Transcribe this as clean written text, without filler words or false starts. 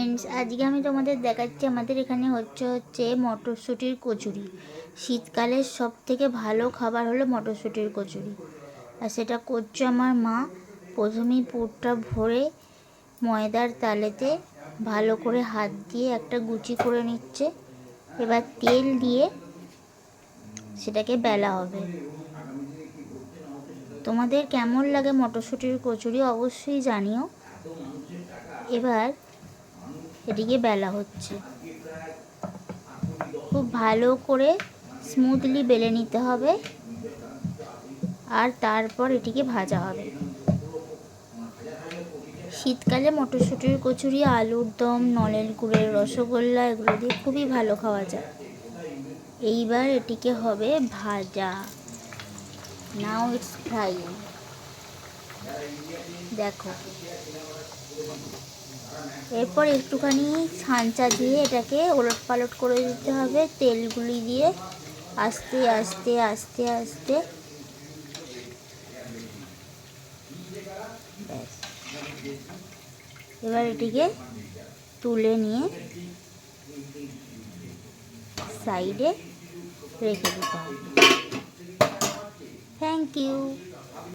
Friends, আজকে আমি তোমাদের দেখাচ্ছি আমাদের এখানে হচ্ছে মটরশুঁটির কচুরি। শীতকালের সব থেকে ভালো খাবার হলো মটরশুঁটির কচুরি, আর সেটা করছে আমার মা। প্রথমেই পুরটা ভরে ময়দার তালেতে ভালো করে হাত দিয়ে একটা গুচি করে নিচ্ছে। এবার তেল দিয়ে সেটাকে বেলা হবে। তোমাদের কেমন লাগে মটরশুঁটির কচুরি অবশ্যই জানিও। এবার এটিকে বেলা হচ্ছে, খুব ভালো করে স্মুথলি বেলে নিতে হবে, আর তারপর এটিকে ভাজা হবে। শীতকালে মটরশুঁটির কচুরি আলুর দম, নলেন গুড়ের রসগোল্লা এগুলো দিয়ে খুবই ভালো খাওয়া যায়। এইবার এটিকে হবে ভাজা। Now it's frying. দেখো, এরপর একটুখানি ছাঁচা দিয়ে এটাকে ওলট পালট করে দিতে হবে তেলগুলি দিয়ে, আস্তে আস্তে আস্তে আস্তে। ব্যাস, এবার এটিকে তুলে নিয়ে সাইডে রেখে দিতে হবে। Thank you.